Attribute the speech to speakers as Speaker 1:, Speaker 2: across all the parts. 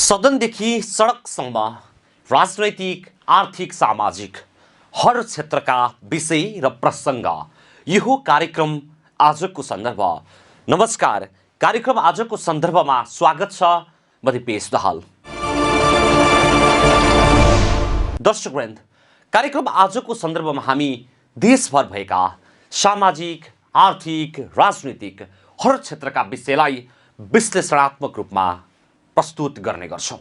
Speaker 1: सदनदेखि सडकसम्म राजनैतिक, आर्थिक, सामाजिक हर क्षेत्रका विषय र प्रसङ्ग यो कार्यक्रम आजको सन्दर्भ। नमस्कार, कार्यक्रम आजको सन्दर्भमा स्वागत छ। म दिपेश दाहाल। दर्शकवृन्द, कार्यक्रम आजको सन्दर्भमा हामी देशभर भएका सामाजिक, आर्थिक, राजनीतिक हर क्षेत्रका विषयलाई विश्लेषणात्मक रूपमा प्रस्तुत गर्ने गर्छौं।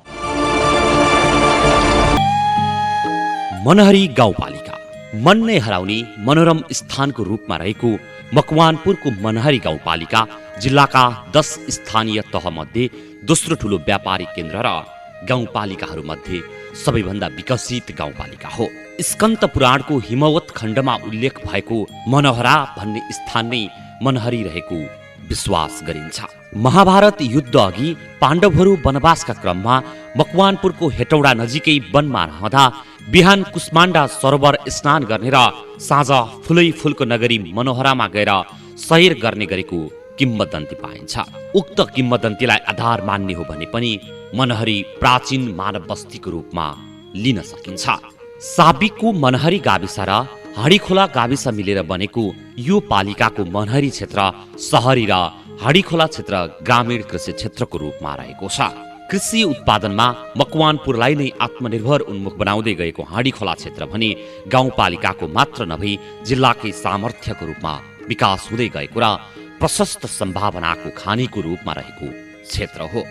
Speaker 1: मनहरी गाउँपालिका मन नै हराउने मनोरम स्थानको रूपमा रहेको मकवानपुरको मनहरी गाउँपालिका जिल्लाका 10 स्थानीय तहमध्ये दोस्रो ठूलो व्यापारिक केन्द्र र गाउँपालिकाहरूमध्ये सबैभन्दा विकसित गाउँपालिका हो। स्कन्द पुराणको हिमवत खण्डमा उल्लेख भएको मनोहरा भन्ने स्थान नै मनहरी रहेको विश्वास गरिन्छ। महाभारत युद्ध अघि पाण्डवहरू वनवासका क्रममा मकवानपुरको हेटौडा नजिकै वनमा रहँदा बिहान कुष्माण्डा सरोवर स्नान गर्ने र साँझ फुलै फुलको नगरी मनोहरामा गएर सैर गर्ने गरेको किम्वदन्ती पाइन्छ। उक्त किम्वदन्तीलाई आधार मान्ने हो भने पनि मनहरी प्राचीन मानव बस्तीको रूपमा लिन सकिन्छ। साबिकको मनहरी गाविस र हाँडीखोला गाविस मिलेर बनेको यो पालिकाको मनहरी क्षेत्र सहरी र हाँडीखोला क्षेत्र ग्रामीण कृषि क्षेत्रको रूपमा रहेको छ। कृषि उत्पादनमा मकवानपुरलाई नै आत्मनिर्भर उन्मुख बनाउँदै गएको हाँडीखोला क्षेत्र भने गाउँपालिकाको मात्र नभई जिल्लाकै सामर्थ्यको रूपमा विकास हुँदै गएको र प्रशस्त सम्भावनाको खानीको रूपमा रहेको क्षेत्र हो।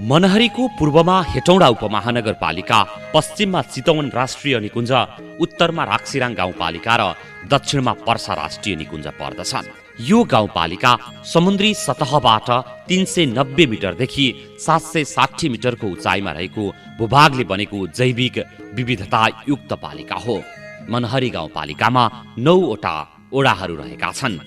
Speaker 1: मनहरीको पूर्वमा हेटौडा उपमहानगरपालिका, पश्चिममा चितवन राष्ट्रिय निकुञ्ज, उत्तरमा राक्सिराङ गाउँपालिका र दक्षिणमा पर्सा राष्ट्रिय निकुञ्ज पर्दछन्। यो गाउँपालिका समुद्री सतहबाट 390 मिटरदेखि 760 मिटरको उचाइमा रहेको भूभागले बनेको जैविक विविधता युक्त पालिका हो। मनहरी गाउँपालिकामा 9 वटा ओडाहरू रहेका छन्।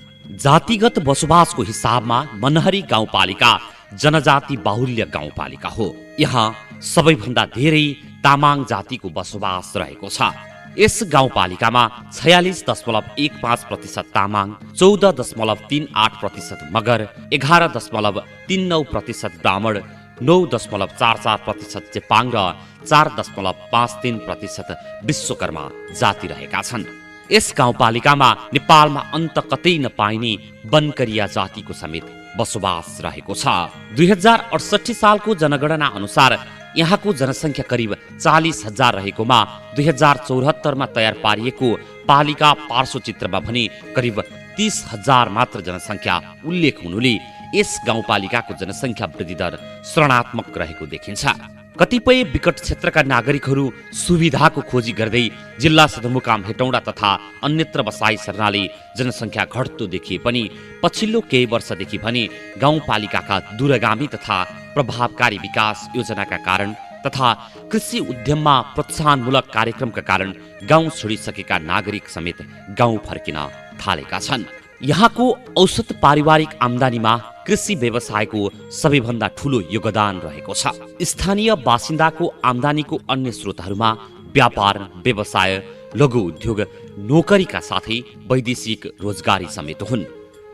Speaker 1: जातिगत बसोबासको हिसाबमा मनहरी गाउँपालिका जनजाति बाहुल्य गाउँपालिका हो। यहाँ सबैभन्दा धेरै तामाङ जातिको बसोबास रहेको छ। यस गाउँपालिकामा 46.15% तामाङ, 14.38% मगर, 11.39% ब्राह्मण, 9.44% चेपाङ र 4.53% विश्वकर्मा जाति रहेका छन्। यस गाउँपालिकामा नेपालमा अन्त कतै नपाइने बनकरिया जातिको समेत बसोबास रहेको छ। 2068 सालको जनगणना अनुसार यहाँको जनसङ्ख्या करिब 40,000 रहेकोमा 2074 मा तयार पारिएको पालिका पार्श्वचित्रमा भने करिब 30,000 मात्र जनसङ्ख्या उल्लेख हुनुले यस गाउँपालिकाको जनसङ्ख्या वृद्धि दर ऋणात्मक रहेको देखिन्छ। कतिपय विकट क्षेत्रका नागरिकहरू सुविधाको खोजी गर्दै जिल्ला सदरमुकाम हेटौडा तथा अन्यत्र बसाई सर्नाले जनसङ्ख्या घट्दो देखिए पनि पछिल्लो केही वर्षदेखि भने गाउँपालिकाका दूरगामी तथा प्रभावकारी विकास योजनाका कारण तथा कृषि उद्यममा प्रोत्साहनमूलक कार्यक्रमका कारण गाउँ छोडिसकेका नागरिक समेत गाउँ फर्किन थालेका छन्। यहाँको औसत पारिवारिक आम्दानीमा कृषि व्यवसायको सबैभन्दा ठूलो योगदान रहेको छ। स्थानीय बासिन्दाको आम्दानीको अन्य स्रोतहरूमा व्यापार, व्यवसाय, लघु उद्योग, नोकरीका साथै वैदेशिक रोजगारी समेत हुन्।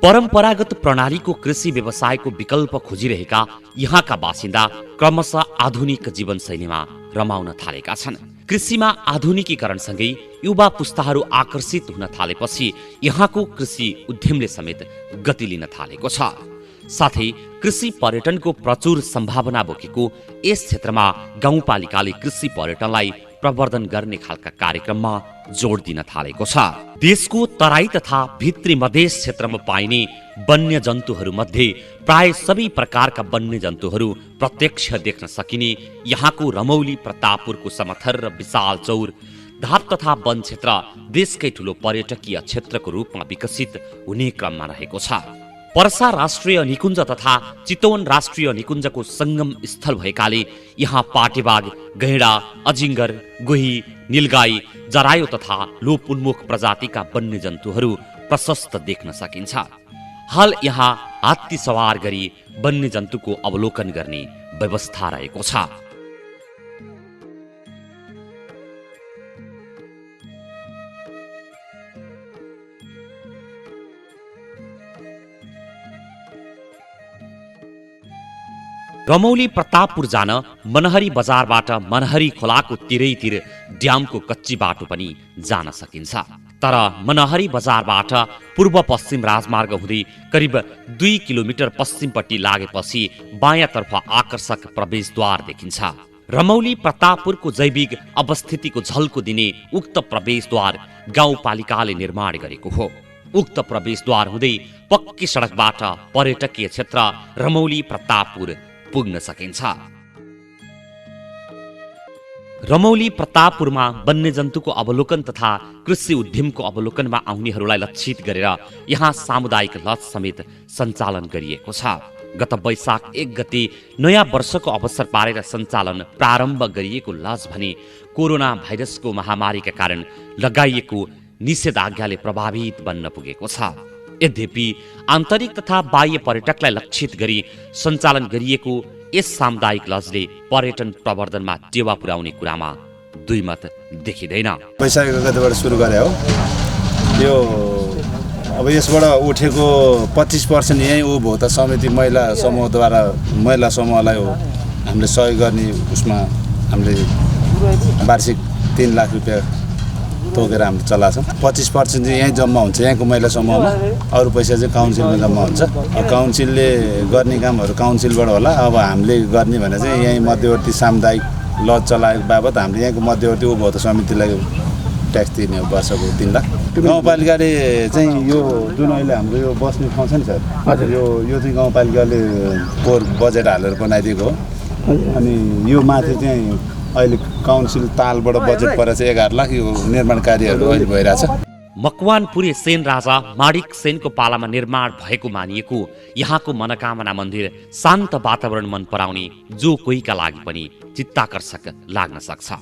Speaker 1: परम्परागत प्रणालीको कृषि व्यवसायको विकल्प खोजिरहेका यहाँका बासिन्दा क्रमशः आधुनिक जीवनशैलीमा रमाउन थालेका छन्। कृषिमा आधुनिकीकरणसँगै युवा पुस्ताहरू आकर्षित हुन थालेपछि यहाँको कृषि उद्यमले समेत गति लिन थालेको छ। साथै कृषि पर्यटनको प्रचुर सम्भावना बोकेको यस क्षेत्रमा गाउँपालिकाले कृषि पर्यटनलाई प्रवर्धन गर्ने खालका कार्यक्रममा जोड दिन थालेको छ। देशको तराई तथा भित्री मधेस क्षेत्रमा पाइने वन्य जन्तुहरू मध्ये प्राय सबै प्रकारका वन्य जन्तुहरू प्रत्यक्ष देख्न सकिने यहाँको रमौली प्रतापपुरको समथर र विशाल चौर धाप तथा वन क्षेत्र देशकै ठूलो पर्यटकीय क्षेत्रको रूपमा विकसित हुने क्रममा रहेको छ। पर्सा राष्ट्रिय निकुञ्ज तथा चितवन राष्ट्रिय निकुञ्जको संगम स्थल भएकाले यहाँ पाटेबाघ, गैंडा, अजिङ्गर, गोही, नीलगाई, जरायो तथा लोप उन्मुख प्रजातिका वन्य जन्तुहरू प्रशस्त देख्न सकिन्छ। हाल यहाँ हात्ती सवार गरी वन्य जन्तुको अवलोकन गर्ने व्यवस्था रहेको छ। रमौली प्रतापपुर जान मनहरी बजारबाट मनहरी खोलाको तिरैतिर ड्यामको कच्ची बाटो पनि जान सकिन्छ। तर मनहरी बजारबाट पूर्व पश्चिम राजमार्ग हुँदै करिब 2 किलोमिटर पश्चिमपट्टि लागेपछि बायाँतर्फ आकर्षक प्रवेशद्वार देखिन्छ। रमौली प्रतापपुरको जैविक अवस्थितिको झल्को दिने उक्त प्रवेशद्वार गाउँपालिकाले निर्माण गरेको हो। उक्त प्रवेशद्वार हुँदै पक्की सडकबाट पर्यटकीय क्षेत्र रमौली प्रतापपुर पुग्न सकिन्छ। रमौली प्रतापपुरमा वन्यजन्तुको अवलोकन तथा कृषि उद्यमको अवलोकनमा आउनेहरूलाई लक्षित गरेर यहाँ सामुदायिक लज समेत सञ्चालन गरिएको छ। गत वैशाख 1 गते नयाँ वर्षको अवसर पारेर सञ्चालन प्रारम्भ गरिएको लज भने कोरोना भाइरसको महामारीका कारण लगाइएको निषेधाज्ञाले प्रभावित बन्न पुगेको छ। यद्यपि आन्तरिक तथा बाह्य पर्यटकलाई लक्षित गरी सञ्चालन गरिएको यस सामुदायिक लजले पर्यटन प्रवर्धनमा टेवा पुर्याउने कुरामा दुई मत देखिँदैन।
Speaker 2: वैशाख 1 गतेबाट सुरु गरे हो। यो अब यसबाट उठेको 25% यहीँ उपभोक्ता समिति महिला समूहद्वारा महिला समूहलाई हामीले सहयोग गर्ने उसमा हामीले वार्षिक 3 लाख रुपियाँ तोकेर हामीले चलाछौँ। 25% चाहिँ यहीँ जम्मा हुन्छ यहाँको महिला समूहमा, अरू पैसा चाहिँ काउन्सिलमा जम्मा हुन्छ। काउन्सिलले गर्ने कामहरू काउन्सिलबाट होला। अब हामीले गर्ने भने चाहिँ यहीँ मध्यवर्ती सामुदायिक लज चलाएको बाबत हामीले यहाँको मध्यवर्ती उपभोक्ता समितिलाई ट्याक्स दिने हो वर्षको 3 लाख। गाउँपालिकाले चाहिँ यो जुन अहिले हाम्रो यो बस्ने ठाउँ छ नि सर, यो चाहिँ गाउँपालिकाले पोहोर बजेट हालेर बनाइदिएको हो। अनि यो माथि चाहिँ अहिले काउन्सिल तालबाट बजेट परेर चाहिँ 11 लाख यो निर्माण कार्यहरू अहिले भइरहेछ।
Speaker 1: मकवानपुरे सेन राजा माणिक सेनको पालामा निर्माण भएको मानिएको यहाँको मनोकामना मन्दिर शान्त वातावरण मन पराउने जो कोहीका लागि पनि चित्ताकर्षक लाग्न सक्छ।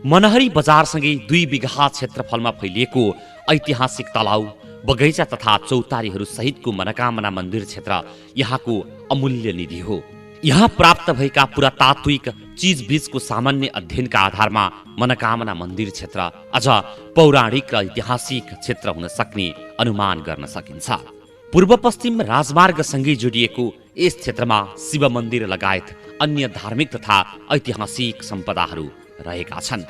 Speaker 1: मनहरी बजारसँगै 2 बिघा क्षेत्रफलमा फैलिएको ऐतिहासिक तलाउ, बगैँचा तथा चौतारीहरू सहितको मनोकामना मन्दिर क्षेत्र यहाँको अमूल्य निधि हो। यहाँ प्राप्त भएका पुरातात्विक चिजबिजको सामान्य अध्ययनका आधारमा मनोकामना मन्दिर क्षेत्र अझ पौराणिक र ऐतिहासिक क्षेत्र हुन सक्ने अनुमान गर्न सकिन्छ। पूर्व पश्चिम राजमार्गसँगै जोडिएको यस क्षेत्रमा शिव मन्दिर लगायत अन्य धार्मिक तथा ऐतिहासिक सम्पदाहरू रहेका छन्।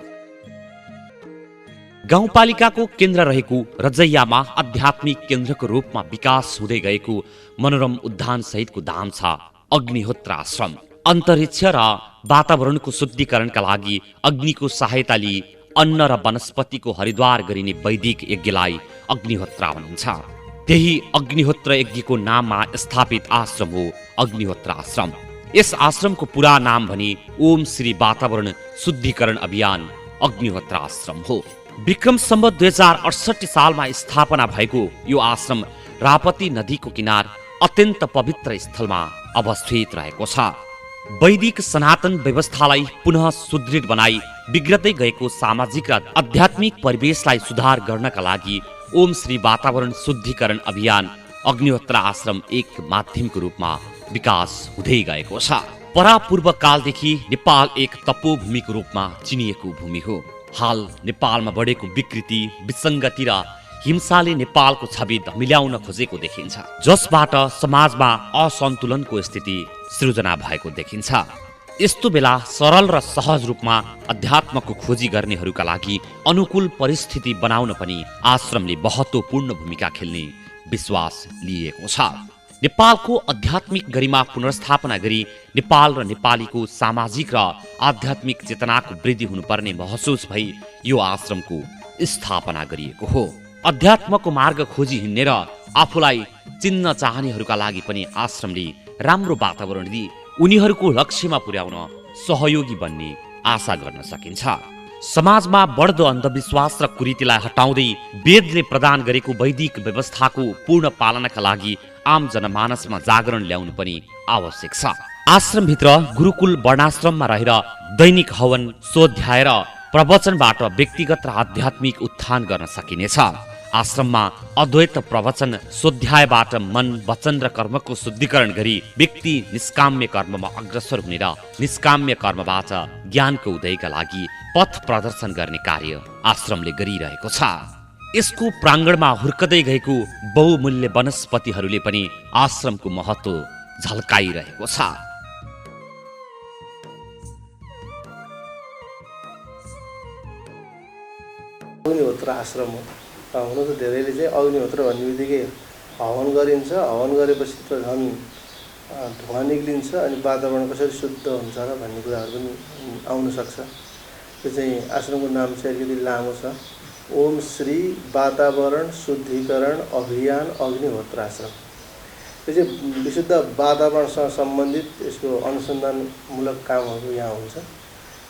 Speaker 1: गाउँपालिकाको केन्द्र रहेको रजैयामा आध्यात्मिक केन्द्रको रूपमा विकास हुँदै गएको मनोरम उद्यान सहितको धाम छ अग्निहोत्र आश्रम। अन्तरिक्ष र वातावरणको शुद्धिकरणका लागि अग्निको सहायता लिई अन्न र वनस्पतिको हरिद्वार गरिने वैदिक यज्ञलाई अग्निहोत्र भनिन्छ। त्यही अग्निहोत्र यज्ञको नाममा स्थापित आश्रम हो अग्निहोत्र आश्रम। यस आश्रमको पुरा नाम भने ओम श्री वातावरण शुद्धिकरण अभियान अग्निहोत्र आश्रम हो। विक्रम सम्वत 2068 सालमा स्थापना भएको यो आश्रम रापती नदीको किनार अत्यन्त पवित्र स्थलमा अवस्थित रहेको छ। वैदिक सनातन व्यवस्थालाई पुनः सुदृढ बनाई बिग्रदै गएको सामाजिक र आध्यात्मिक परिवेशलाई सुधार गर्नका लागि ओम श्री वातावरण शुद्धिकरण अभियान अग्निहोत्र आश्रम एक माध्यमको रूपमा विकास हुँदै गएको छ। परापूर्व कालदेखि नेपाल एक तपोभूमिको रूपमा चिनिएको भूमि हो। हाल नेपालमा बढेको विकृति, विसङ्गति र हिंसाले नेपालको छवि मिलाउन खोजेको देखिन्छ, जसबाट समाजमा असन्तुलनको स्थिति सृजना भएको देखिन्छ। यस्तो बेला सरल र सहज रूपमा अध्यात्मको खोजी गर्नेहरूका लागि अनुकूल परिस्थिति बनाउन पनि आश्रमले महत्त्वपूर्ण भूमिका खेल्ने विश्वास लिएको छ। नेपालको आध्यात्मिक गरिमा पुनर्स्थापना गरी नेपाल र नेपालीको सामाजिक र आध्यात्मिक चेतनाको वृद्धि हुनुपर्ने महसुस भई यो आश्रमको स्थापना गरिएको हो। अध्यात्मको मार्ग खोजी हिँड्ने र आफूलाई चिन्न चाहनेहरूका लागि पनि आश्रमले राम्रो वातावरण दिई उनीहरूको लक्ष्यमा पुर्याउन सहयोगी बन्ने आशा गर्न सकिन्छ। समाजमा बढ्दो अन्धविश्वास र कुरीतिलाई हटाउँदै वेदले प्रदान गरेको वैदिक व्यवस्थाको पूर्ण पालनाका लागि आम जनमानसमा जागरण ल्याउनु पनि आवश्यक छ। आश्रमभित्र गुरुकुल वर्णाश्रममा रहेर दैनिक हवन, स्वाध्याय र प्रवचनबाट व्यक्तिगत र आध्यात्मिक उत्थान गर्न सकिनेछ। आश्रममा अद्वैत प्रवचन, स्वाध्यायबाट मन, वचन र कर्मको शुद्धिकरण गरी व्यक्ति निष्काम्य कर्ममा अग्रसर हुने र निष्काम्य कर्मबाट ज्ञानको उदयका लागि पथ प्रदर्शन गर्ने कार्य आश्रमले गरिरहेको छ। यसको प्राङ्गणमा हुर्कदै गएको बहुमूल्य वनस्पतिहरूले पनि आश्रमको महत्त्व झल्काइरहेको छ।
Speaker 3: अग्निहोत्र आश्रम हो। हुन त धेरैले चाहिँ अग्निहोत्र भन्ने बित्तिकै हवन गरिन्छ, हवन गरेपछि त झन् धुवा निक्लिन्छ अनि वातावरण कसरी शुद्ध हुन्छ र भन्ने कुराहरू पनि आउन सक्छ। त्यो चाहिँ आश्रमको नाम चाहिँ अलिकति लामो छ। ओम श्री वातावरण शुद्धिकरण अभियान अग्निहोत्र आश्रम। यो चाहिँ विशुद्ध वातावरणसँग सम्बन्धित यसको अनुसन्धानमूलक कामहरू यहाँ हुन्छ।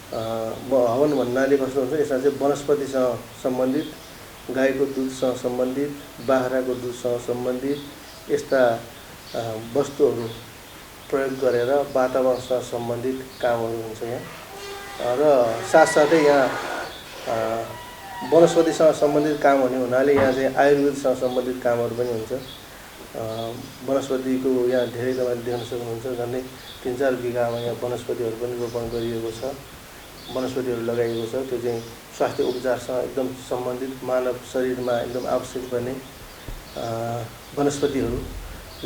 Speaker 3: हवन भन्नाले कस्तो हुन्छ, यसमा चाहिँ वनस्पतिसँग सम्बन्धित, गाईको दुधसँग सम्बन्धित, बाख्राको दुधसँग सम्बन्धित यस्ता वस्तुहरू प्रयोग गरेर वातावरणसँग सम्बन्धित कामहरू हुन्छ यहाँ। र साथसाथै यहाँ वनस्पतिसँग सम्बन्धित काम हुने हुनाले यहाँ चाहिँ आयुर्वेदसँग सम्बन्धित कामहरू पनि हुन्छ। वनस्पतिको यहाँ धेरै तपाईँले देख्न सक्नुहुन्छ, झन्डै 3-4 बिघामा यहाँ वनस्पतिहरू पनि रोपण गरिएको छ, वनस्पतिहरू लगाइएको छ। त्यो चाहिँ स्वास्थ्य उपचारसँग एकदम सम्बन्धित, मानव शरीरमा एकदम आवश्यक पर्ने वनस्पतिहरू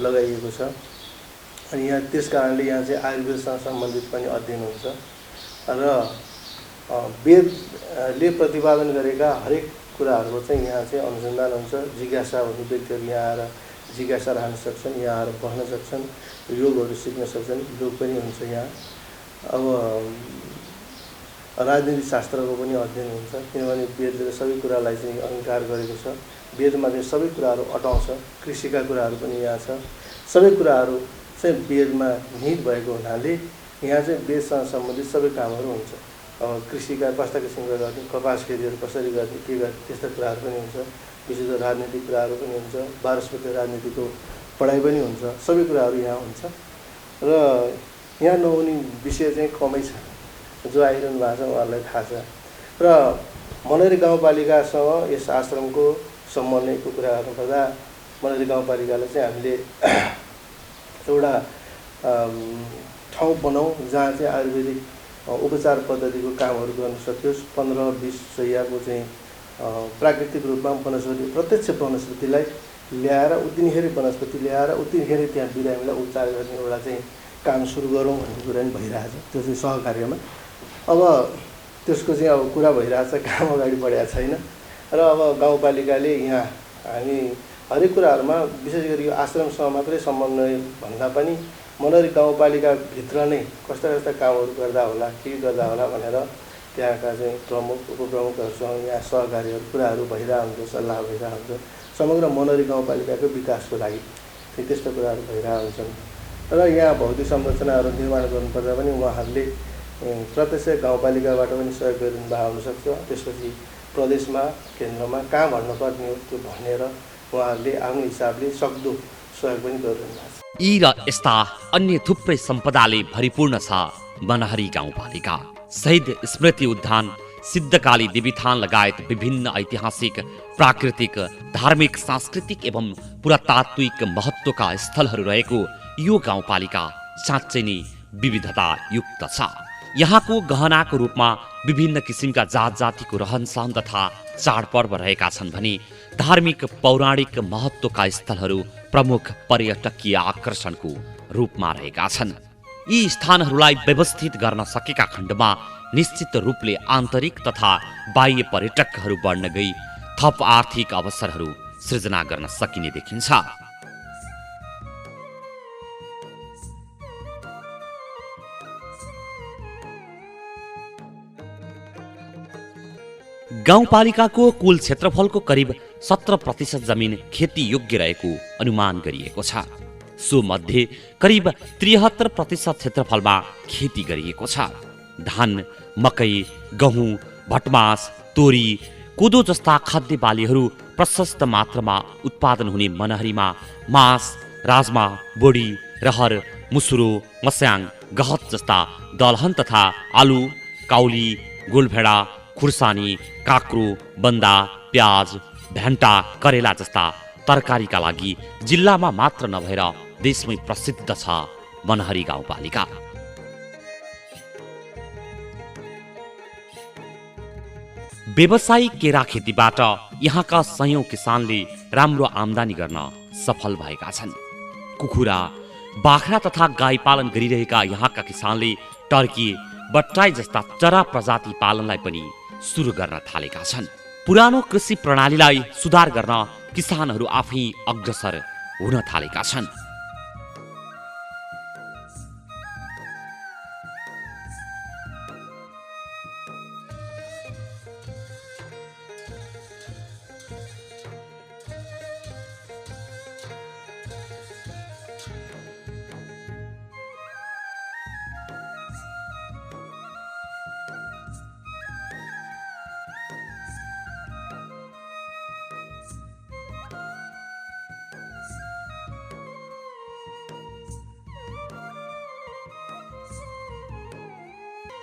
Speaker 3: लगाइएको छ। अनि यहाँ त्यस कारणले यहाँ चाहिँ आयुर्वेदसँग सम्बन्धित पनि अध्ययन हुन्छ र वेदले प्रतिपादन गरेका हरेक कुराहरूको चाहिँ यहाँ चाहिँ अनुसन्धान हुन्छ। जिज्ञासा हुने व्यक्तिहरू यहाँ आएर जिज्ञासा राख्न सक्छन्, यहाँ आएर बस्न सक्छन्, योगहरू सिक्न सक्छन्, योग पनि हुन्छ यहाँ। अब राजनीति शास्त्रको पनि अध्ययन हुन्छ, किनभने वेदले सबै कुरालाई चाहिँ अंगीकार गरेको छ। वेदमा चाहिँ सबै कुराहरू अटाउँछ, कृषिका कुराहरू पनि यहाँ छ। सबै कुराहरू चाहिँ वेदमा निहित भएको हुनाले यहाँ चाहिँ वेदसँग सम्बन्धित सबै कामहरू हुन्छ। कृषिका कस्ता किसिमका गर्ने, कपास खेतीहरू कसरी गर्ने, के गर्ने, त्यस्ता कुराहरू पनि हुन्छ। विशेष राजनीतिक कुराहरू पनि हुन्छ, वारसगत राजनीतिको पढाइ पनि हुन्छ। सबै कुराहरू यहाँ हुन्छ र यहाँ नहुने विषय चाहिँ कमै छ। जो आइरहनु भएको छ उहाँहरूलाई थाहा छ। र मनरी गाउँपालिकासँग यस आश्रमको समन्वयको कुरा गर्नुपर्दा मनरी गाउँपालिकालाई चाहिँ हामीले एउटा ठाउँ बनाऊँ जहाँ चाहिँ आयुर्वेदिक उपचार पद्धतिको कामहरू गर्न सकियोस्। 15-20 सयको चाहिँ प्राकृतिक रूपमा वनस्पति, प्रत्यक्ष वनस्पतिलाई ल्याएर उतिनीखेरि वनस्पति ल्याएर उतिनीखेरि त्यहाँ बिरामीलाई उपचार गर्ने एउटा चाहिँ काम सुरु गरौँ भन्ने कुरा पनि भइरहेछ। त्यो चाहिँ सहकार्यमा अब त्यसको चाहिँ अब कुरा भइरहेछ, काम अगाडि बढेको छैन। र अब गाउँपालिकाले यहाँ हामी हरेक कुराहरूमा विशेष गरी यो आश्रमसँग मात्रै समन्वय भन्दा पनि मनरी गाउँपालिकाभित्र नै कस्ता कस्ता कामहरू गर्दा होला, के गर्दा होला भनेर त्यहाँका चाहिँ प्रमुख उपप्रमुखहरूसँग यहाँ सहकार्यहरू कुराहरू भइरहेको हुन्छ, सल्लाह भइरहेको हुन्छ। समग्र मनरी गाउँपालिकाको विकासको लागि चाहिँ त्यस्तो कुराहरू भइरहेको हुन्छन्। र यहाँ भौतिक संरचनाहरू निर्माण गर्नुपर्दा पनि उहाँहरूले प्रत्यक्ष गाउँपालिकाबाट पनि सहयोग गरिदिनु भएको हुनसक्छ। त्यसपछि प्रदेशमा, केन्द्रमा कहाँ भन्नुपर्ने हो त्यो भनेर उहाँहरूले आफ्नो हिसाबले सक्दो सहयोग पनि गरिरहनु भएको छ।
Speaker 1: यी र यस्ता अन्य थुप्रै सम्पदाले भरिपूर्ण छ मनहरी गाउँपालिका। शहीद स्मृति उद्यान, सिद्धकाली देवीथान लगायत विभिन्न ऐतिहासिक, प्राकृतिक, धार्मिक, सांस्कृतिक एवं पुरातात्विक महत्त्वका स्थलहरू रहेको यो गाउँपालिका साँच्चै नै विविधता युक्त छ। यहाँको गहनाको रूपमा विभिन्न किसिमका जात जातिको रहनसहन तथा चाडपर्व रहेका छन् भने धार्मिक पौराणिक महत्त्वका स्थलहरू प्रमुख पर्यटकीय आकर्षणको रूपमा रहेका छन्। यी स्थानहरूलाई व्यवस्थित गर्न सकेका खण्डमा निश्चित रूपले आन्तरिक तथा बाह्य पर्यटकहरू बढ्न गई थप आर्थिक अवसरहरू सृजना गर्न सकिने देखिन्छ। गाउँपालिकाको कुल क्षेत्रफलको करिब 17% जमिन खेती योग्य रहेको अनुमान गरिएको छ। सो मध्ये करिब 73% क्षेत्रफलमा खेती गरिएको छ। धान, मकै, गहुँ, भटमास, तोरी, कोदो जस्ता खाद्य बालीहरू प्रशस्त मात्रामा उत्पादन हुने मनहरीमा मास, राजमा, बोडी, रहर, मुसुरो, मस्याङ, गहत जस्ता दलहन तथा आलु, काउली, गोलभेडा, खुर्सानी, काँक्रो, बन्दा, प्याज, भ्यान्टा, करेला जस्ता तरकारीका लागि जिल्लामा मात्र नभएर देशमै प्रसिद्ध छ मनहरी गाउँपालिका। व्यवसायिक केरा खेतीबाट यहाँका सयौं किसानले राम्रो आम्दानी गर्न सफल भएका छन्। कुखुरा, बाख्रा तथा गाई पालन गरिरहेका यहाँका किसानले टर्की, बट्टाई जस्ता चरा प्रजाति पालनलाई पनि सुरु गर्न थालेका छन्। पुरानो कृषि प्रणालीलाई सुधार गर्न किसानहरू आफै अग्रसर हुन थालेका छन्।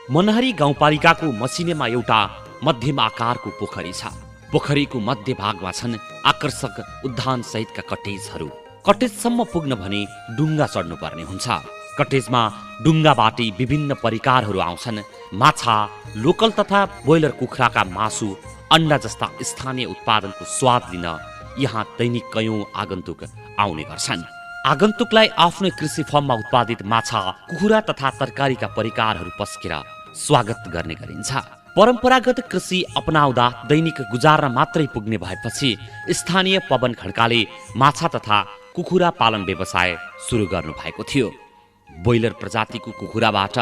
Speaker 1: मनहरी गाउँपालिकाको मसिनेमा एउटा मध्यम आकारको पोखरी छ। पोखरीको मध्य भागमा छन् आकर्षक उद्यान सहितका कटेजहरू। कटेजसम्म पुग्न भने डुङ्गा चढ्नुपर्ने हुन्छ। कटेजमा डुङ्गाबाटै विभिन्न परिकारहरू आउँछन्। माछा, लोकल तथा ब्रोइलर कुखुराका मासु, अन्डा जस्ता स्थानीय उत्पादनको स्वाद लिन यहाँ दैनिक कयौं आगन्तुक आउने गर्छन्। आगन्तुकलाई आफ्नै कृषि फर्ममा उत्पादित माछा, कुखुरा तथा तरकारीका परिकारहरू पस्केर स्वागत गर्ने गरिन्छ। परम्परागत कृषि अपनाउँदा दैनिक गुजार्न मात्रै पुग्ने भएपछि स्थानीय पवन खड्काले माछा तथा कुखुरा पालन व्यवसाय सुरु गर्नु भएको थियो। ब्रोइलर प्रजातिको कुखुराबाट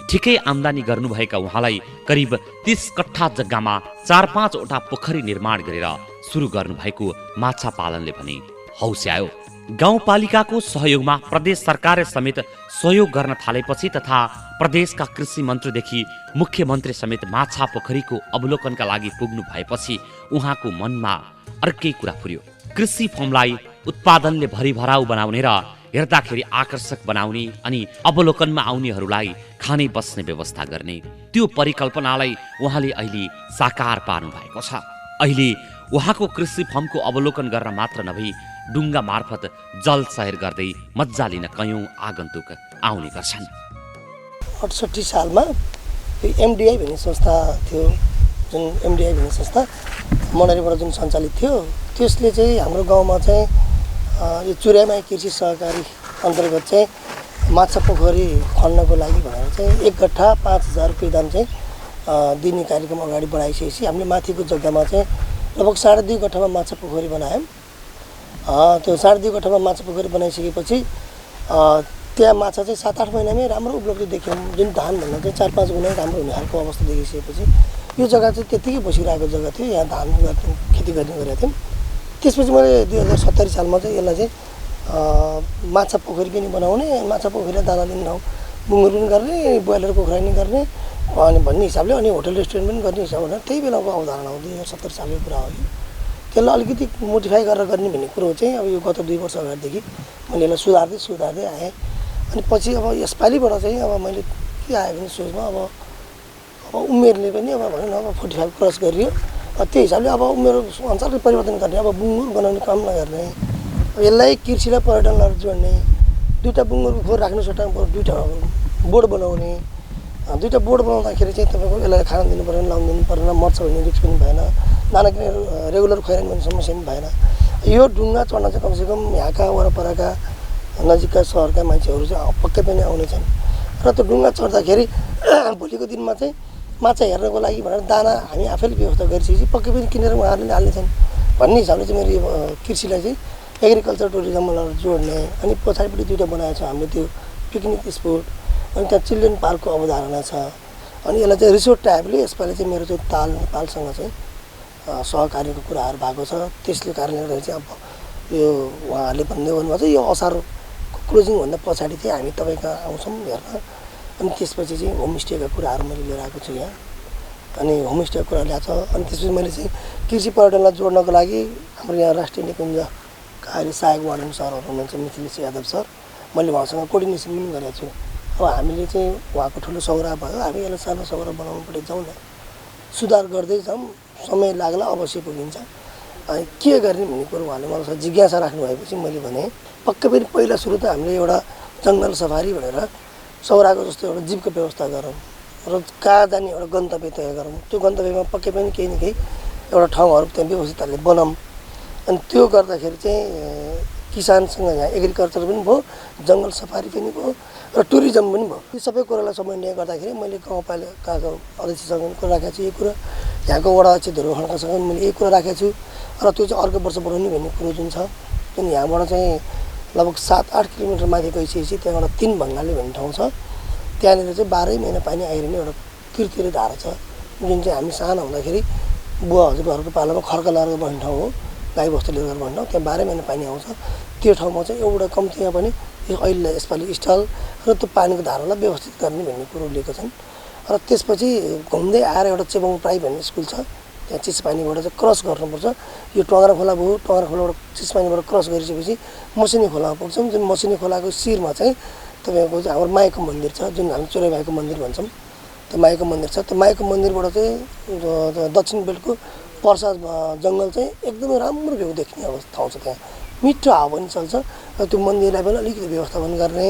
Speaker 1: ठिकै आम्दानी गर्नुभएका उहाँलाई करिब 30 कट्ठा जग्गामा 4-5 वटा पोखरी निर्माण गरेर सुरु गर्नुभएको माछा पालनले भने हौस्यायो। गाउँपालिकाको सहयोगमा प्रदेश सरकारले समेत सहयोग गर्न थालेपछि तथा प्रदेशका कृषि मन्त्रीदेखि मुख्यमन्त्री समेत माछा पोखरीको अवलोकनका लागि पुग्नु भएपछि उहाँको मनमा अर्कै कुरा फुर्यो। कृषि फर्मलाई उत्पादनले भरिभराउ बनाउने र हेर्दाखेरि आकर्षक बनाउने अनि अवलोकनमा आउनेहरूलाई खाने बस्ने व्यवस्था गर्ने, त्यो परिकल्पनालाई उहाँले अहिले साकार पार्नु भएको छ। अहिले उहाँको कृषि फर्मको अवलोकन गर्न मात्र नभई डुङ्गा मार्फत जल सैर गर्दै मज्जा लिन कयौं आगन्तुक आउने गर्छन्।
Speaker 4: 68 सालमा एमडिआई भन्ने संस्था थियो, जुन एमडिआई भन्ने संस्था मनहरीबाट जुन सञ्चालित थियो, त्यसले चाहिँ हाम्रो गाउँमा चाहिँ यो चुर्यामाई कृषि सहकारी अन्तर्गत चाहिँ माछा पोखरी खन्नको लागि भनेर चाहिँ 1 गट्ठा 5,000 रुपियाँ दाम चाहिँ दिने कार्यक्रम अगाडि बढाइसकेपछि हामीले माथिको जग्गामा चाहिँ लगभग 2.5 गट्ठामा माछा पोखरी बनायौँ। त्यो 2.5 गट्ठामा माछा पोखरी बनाइसकेपछि त्यहाँ माछा चाहिँ 7-8 महिनामै राम्रो उपलब्धि देख्यौँ। जुन धानभन्दा चाहिँ 4-5 गुणै राम्रो हुने खालको अवस्था देखिसकेपछि यो जग्गा चाहिँ त्यत्तिकै बसिरहेको जग्गा थियो, यहाँ धान खेती गर्ने गरेका थियौँ। त्यसपछि मैले 2070 सालमा चाहिँ यसलाई चाहिँ माछा पोखरी पनि बनाउने, माछा पोखरीलाई दाना लिने ठाउँ बुङ्गुर पनि गर्ने, ब्रोइलर कुखुरा पनि गर्ने अनि भन्ने हिसाबले अनि होटल रेस्टुरेन्ट पनि गर्ने हिसाबले त्यही बेलाको अवधारणा हो। 2070 सालको कुरा हो। त्यसलाई अलिकति मोडिफाई गरेर गर्ने भन्ने कुरो चाहिँ अब यो गत 2 वर्ष अगाडिदेखि मैले यसलाई सुधार्दै आएँ। अनि पछि अब यसपालिबाट चाहिँ अब मैले के आयो भने सोचमा अब उमेरले पनि अब भनौँ न अब 45 क्रस गरियो। त्यो हिसाबले अब उमेर अनुसारले परिवर्तन गर्ने, अब बुङ्गुर बनाउने काम नगर्ने, यसलाई कृषिलाई पर्यटनलाई जोड्ने, 2टा बुङ्गुर खोर राख्ने सट्टामा 2टा बोर्ड बनाउने। 2टा बोर्ड बनाउँदाखेरि चाहिँ तपाईँको यसलाई खाना दिनु परेन, लाउनु दिनु परेन, मर्छ भन्ने रिस्क पनि भएन, दाना किनेर रेगुलर खुवाइरहनु भन्ने समस्या पनि भएन। यो डुङ्गा चढ्न चाहिँ कमसेकम यहाँका वरपरका नजिकका सहरका मान्छेहरू चाहिँ पक्कै पनि आउनेछन् र त्यो डुङ्गा चढ्दाखेरि भोलिको दिनमा चाहिँ माछा हेर्नको लागि भनेर दाना हामी आफैले व्यवस्था गरिसकेपछि पक्कै पनि किनेर उहाँहरूले हाल्नेछन् भन्ने हिसाबले चाहिँ मेरो यो कृषिलाई चाहिँ एग्रिकल्चर टुरिज्मलाई जोड्ने। अनि पछाडिपट्टि 2टा बनाएको छ हामीले, त्यो पिकनिक स्पोट अनि त्यहाँ चिल्ड्रेन पार्कको अवधारणा छ। अनि यसलाई चाहिँ रिसोर्ट टाइपले यसपालि चाहिँ मेरो चाहिँ ताल नेपालसँग चाहिँ सहकार्यको कुराहरू भएको छ। त्यसले कारणले गर्दा चाहिँ अब यो उहाँहरूले भन्दै भन्नुभएको छ यो असार क्लोजिङभन्दा पछाडि चाहिँ हामी तपाईँका आउँछौँ हेर्न। अनि त्यसपछि चाहिँ होमस्टेका कुराहरू मैले लिएर आएको छु यहाँ। अनि होमस्टेको कुरा ल्याएको छ। अनि त्यसपछि मैले चाहिँ कृषि पर्यटनलाई जोड्नको लागि हाम्रो यहाँ राष्ट्रिय निकुञ्जका अहिले सहायक वार्डन सरहरू हुनुहुन्छ मिथिलेश यादव सर, मैले उहाँसँग कोर्डिनेसन पनि गरेको छु। अब हामीले चाहिँ उहाँको ठुलो सौरा भयो, हामी यसलाई सानो सौरा बनाउनुपट्टि जाउँ न, सुधार गर्दै जाउँ, समय लाग्ला अवश्य पुगिन्छ। अनि के गर्ने भन्ने कुरो उहाँले मलाई जिज्ञासा राख्नु भएपछि मैले भने पक्कै पनि पहिला सुरु त हामीले एउटा जङ्गल सफारी भनेर सौराको जस्तो एउटा जीवको व्यवस्था गरौँ र कहाँ जाने एउटा गन्तव्य तय गरौँ। त्यो गन्तव्यमा पक्कै पनि केही न केही एउटा ठाउँहरू त्यहाँ व्यवस्थितले बनाऊँ। अनि त्यो गर्दाखेरि चाहिँ किसानसँग यहाँ एग्रिकल्चर पनि भयो, जङ्गल सफारी पनि भयो र टुरिज्म पनि भयो। यी सबै कुरालाई समन्वय गर्दाखेरि मैले गाउँपालिकाको अध्यक्षसँग कुरा राखेको छु। यो कुरा यहाँको वडा अध्यक्षहरू खड्कासँग मैले यही कुरा राखेको छु र त्यो चाहिँ अर्को वर्ष बढाउने भन्ने कुरो जुन छ जुन यहाँबाट चाहिँ लगभग 7-8 किलोमिटर माथि गइसकेपछि त्यहाँ एउटा 3 भङ्गाले भन्ने ठाउँ छ त्यहाँनिर चाहिँ 12 महिना पानी आइरहने एउटा तिरतिरे धारा छ जुन चाहिँ हामी सानो हुँदाखेरि बुवा हजुरहरूको पालामा खर्का लगाएर बस्ने ठाउँ हो गाई बस्तु लिएर बस्ने ठाउँ त्यहाँ 12 महिना पानी आउँछ त्यो ठाउँमा चाहिँ एउटा कम्तीमा पनि अहिले यसपालि स्थल र त्यो पानीको धारालाई व्यवस्थित गर्ने भन्ने कुरो लिएको छन् र त्यसपछि घुम्दै आएर एउटा चेबोङ प्राइ भन्ने स्कुल छ त्यहाँ चिसपानीबाट चाहिँ क्रस गर्नुपर्छ यो टङ्ग्रा खोला भयो टङ्ग्रा खोलाबाट चिसपानीबाट क्रस गरिसकेपछि मसिनी खोलामा पुग्छौँ जुन मसिनी खोलाको शिरमा चाहिँ तपाईँको चाहिँ हाम्रो माईको मन्दिर छ जुन हामी चोरे भाइको मन्दिर भन्छौँ त्यो माईको मन्दिर छ त्यो माईको मन्दिरबाट चाहिँ दक्षिण बेल्टको पर्सा जङ्गल चाहिँ एकदमै राम्रो भ्यू देख्ने अब ठाउँ छ त्यहाँ मिठो हावा पनि चल्छ र त्यो मन्दिरलाई पनि अलिकति व्यवस्थापन गर्ने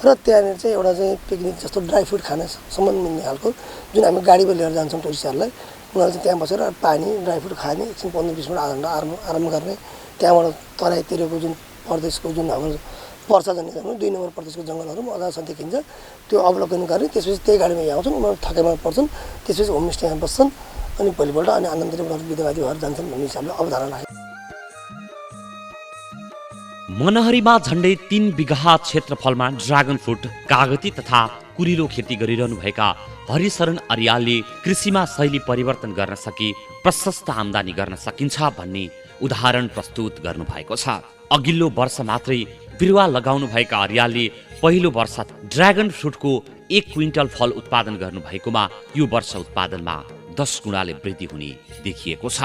Speaker 4: र त्यहाँनिर चाहिँ एउटा चाहिँ पिकनिक जस्तो ड्राई फ्रुट खानासम्म मिल्ने खालको जुन हामी गाडीमा लिएर जान्छौँ टुरिस्टहरूलाई उनीहरूले चाहिँ त्यहाँ बसेर पानी ड्राई फ्रुट खाने एकछिन 15-20 मिनट आधा घन्टा आराम गर्ने त्यहाँबाट तराईतिरको जुन प्रदेशको जुन हाम्रो पर्सा जाने 2 नम्बर प्रदेशको जङ्गलहरू मजासँग देखिन्छ त्यो अवलोकन गर्ने त्यसपछि त्यही गाडीमा यहाँ आउँछन् उनीहरू थकाइमा पर्छन् त्यसपछि होमस्टेमा बस्छन् अनि भोलिपल्ट अनि आनन्दले उनीहरू विधवादी भएर जान्छन् भन्ने हिसाबले अवधारणा राखेको
Speaker 1: मनहरीमा झण्डै 3 बिघा क्षेत्रफलमा ड्रागन फ्रुट कागती तथा कुरिलो खेती गरिरहनुभएका हरिशरण अर्यालले कृषिमा शैली परिवर्तन गर्न सकी प्रशस्त आम्दानी गर्न सकिन्छ भन्ने उदाहरण प्रस्तुत गर्नुभएको छ। अघिल्लो वर्ष मात्रै बिरुवा लगाउनुभएका अर्यालले पहिलो वर्ष ड्रागन फ्रुटको 1 क्विन्टल फल उत्पादन गर्नुभएकोमा यो वर्ष उत्पादनमा 10 गुणाले वृद्धि हुने देखिएको छ।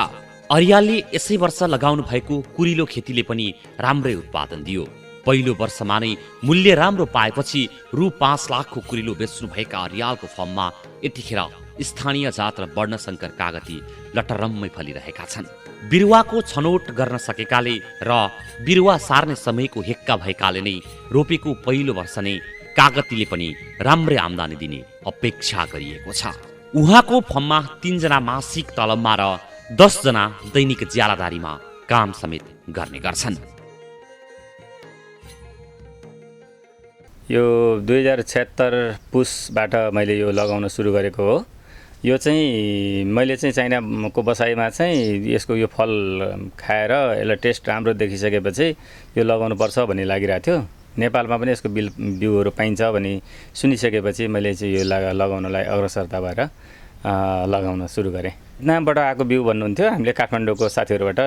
Speaker 1: अर्यालले यसै वर्ष लगाउनु भएको कुरिलो खेतीले पनि राम्रै उत्पादन दियो। पहिलो वर्षमा नै मूल्य राम्रो पाएपछि रु 5 लाखको कुरिलो बेच्नुभएका अर्यालको फर्ममा यतिखेर स्थानीय जात र वर्णशंकर कागती लटरम्मै फलिरहेका छन्। बिरुवाको छनौट गर्न सकेकाले र बिरुवा सार्ने समयको हेक्का भएकाले नै रोपेको पहिलो वर्ष नै कागतीले पनि राम्रै आम्दानी दिने अपेक्षा गरिएको छ। उहाँको फर्ममा 3 जना मासिक तलबमा र 10 जना दैनिक ज्यालादारीमा काम समेत गर्ने गर्छन्।
Speaker 5: यो 2076 पुसबाट मैले यो लगाउन सुरु गरेको हो। यो चाहिँ मैले चाहिँ चाइनाको बसाइमा चाहिँ यसको यो फल खाएर यसलाई टेस्ट राम्रो देखिसकेपछि यो लगाउनु पर्छ भन्ने लागिरहेको थियो। नेपालमा पनि यसको बिउहरू पाइन्छ भन्ने सुनिसकेपछि मैले चाहिँ यो लगाउनलाई अग्रसरता भएर लगाउन सुरु गरेँ। नामबाट आएको बिउ भन्नुहुन्थ्यो, हामीले काठमाडौँको साथीहरूबाट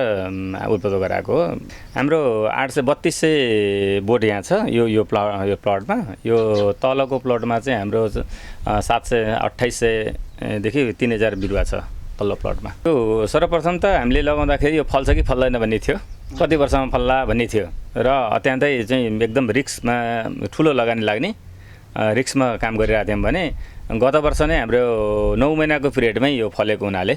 Speaker 5: उत्पादन गराएको हो। हाम्रो 832 बोट यहाँ छ यो प्लटमा। यो तलको प्लटमा चाहिँ हाम्रो 728 देखि 3000 बिरुवा छ तल्लो प्लटमा। यो सर्वप्रथम त हामीले लगाउँदाखेरि यो फल्छ कि फल्दैन भन्ने थियो, कति वर्षमा फल्ला भन्ने थियो र अत्यन्तै चाहिँ एकदम रिस्कमा ठुलो लगानी लाग्ने रिस्कमा काम गरिरहेको थियौँ भने गत वर्ष नै हाम्रो 9 महिनाको पिरियडमै यो फलेको हुनाले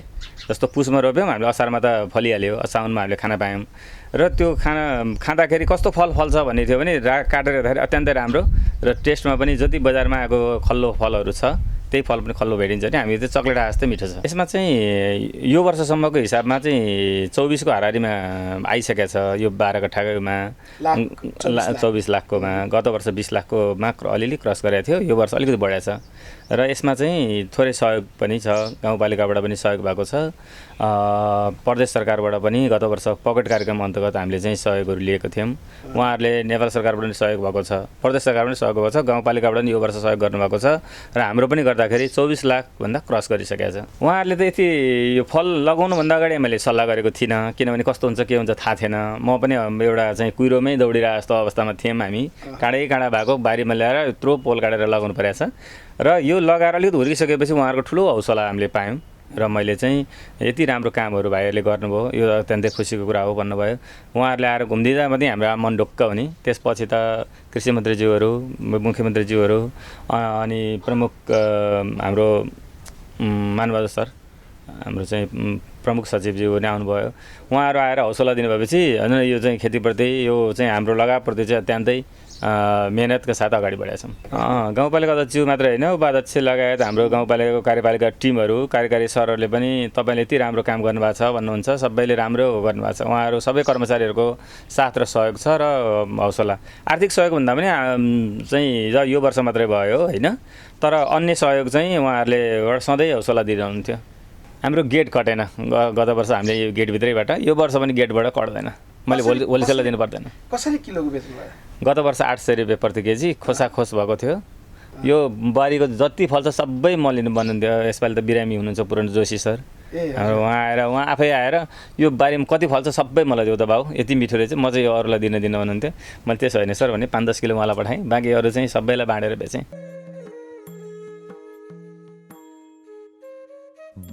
Speaker 5: जस्तो पुसमा रोप्यौँ हामीले असारमा त फलिहाल्यो, साउनमा हामीले खाना पायौँ र त्यो खाँदाखेरि कस्तो फल फल्छ भन्ने थियो भने काटेर हेर्दाखेरि अत्यन्तै राम्रो र टेस्टमा पनि जति बजारमा आएको खल्लो फलहरू छ त्यही फल पनि खल्लो भेटिन्छ नि हामी चाहिँ चक्लेट जस्तै मिठो छ। यसमा चाहिँ यो वर्षसम्मको हिसाबमा चाहिँ 24 को हाराहारीमा आइसकेको छ। यो 12 कट्ठामा 24 लाखकोमा, गत वर्ष 20 लाखकोमा अलिअलि क्रस गरेको थियो, यो वर्ष अलिकति बढेको छ र यसमा चाहिँ थोरै सहयोग पनि छ। गाउँपालिकाबाट पनि सहयोग भएको छ, प्रदेश सरकारबाट पनि गत वर्ष पकेट कार्यक्रम अन्तर्गत हामीले चाहिँ सहयोगहरू लिएको थियौँ। उहाँहरूले नेपाल सरकारबाट पनि सहयोग भएको छ, प्रदेश सरकारबाट पनि सहयोग भएको छ, गाउँपालिकाबाट पनि यो वर्ष सहयोग गर्नुभएको छ र हाम्रो पनि गर्दाखेरि 24 लाखभन्दा क्रस गरिसकेको छ। उहाँहरूले त यति यो फल लगाउनुभन्दा अगाडि मैले सल्लाह गरेको थिइनँ, किनभने कस्तो हुन्छ के हुन्छ थाहा थिएन। म पनि एउटा चाहिँ कुहिरोमै दौडिरहेको जस्तो अवस्थामा थियौँ हामी, काँडै भएको बारीमा ल्याएर यत्रो पोल काटेर लगाउनु परेको छ र यो लगाएर अलिकति हुर्किसकेपछि उहाँहरूको ठुलो हौसला हामीले पायौँ र मैले चाहिँ यति राम्रो कामहरू भाइहरूले गर्नुभयो, यो अत्यन्तै खुसीको कुरा हो भन्नुभयो। उहाँहरूले आएर घुमिदिँदा पनि हाम्रो मन ढुक्क हुने। त्यसपछि त कृषि मन्त्रीज्यूहरू, मुख्यमन्त्रीज्यूहरू अनि प्रमुख हाम्रो मानबहादुर सर, हाम्रो चाहिँ प्रमुख सचिवज्यू पनि आउनुभयो। उहाँहरू आएर हौसला दिनुभएपछि होइन यो चाहिँ खेतीप्रति यो चाहिँ हाम्रो लगावप्रति चाहिँ अत्यन्तै मेहनतका साथ अगाडि बढेका छौँ। गाउँपालिका अध्यक्षज्यू मात्र होइन, उपाध्यक्ष लगायत हाम्रो गाउँपालिकाको कार्यपालिका टिमहरू, कार्यकारी सरहरूले पनि तपाईँले यति राम्रो काम गर्नुभएको छ भन्नुहुन्छ, सबैले राम्रो गर्नुभएको छ। उहाँहरू सबै कर्मचारीहरूको साथ र सहयोग छ र हौसला। आर्थिक सहयोग भन्दा पनि चाहिँ यो वर्ष मात्रै भयो होइन, तर अन्य सहयोग चाहिँ उहाँहरूले सधैँ हौसला दिइरहनुहुन्थ्यो। हाम्रो गेट कटेन गत वर्ष हामीले यो गेटभित्रैबाट यो वर्ष पनि गेटबाट कट्दैन मैले होलसेललाई दिनु पर्दैन
Speaker 6: कसरी किलोको बेच्नु भयो
Speaker 5: गत वर्ष 800 रुपियाँ प्रति केजी खोसाखोस भएको थियो यो बारीको जति फल्छ सबै म लिनु भन्नुहुन्थ्यो यसपालि त बिरामी हुनुहुन्छ पुरानो जोशी सर हाम्रो उहाँ आफै आएर यो बारीमा कति फल्छ सबै मलाई देऊ त भाउ यति मिठो रहेछ म चाहिँ यो अरूलाई दिन भन्नुहुन्थ्यो मैले त्यसो होइन सर भने 5-10 किलो उहाँलाई पठाएँ बाँकी अरू चाहिँ सबैलाई बाँडेर बेचेँ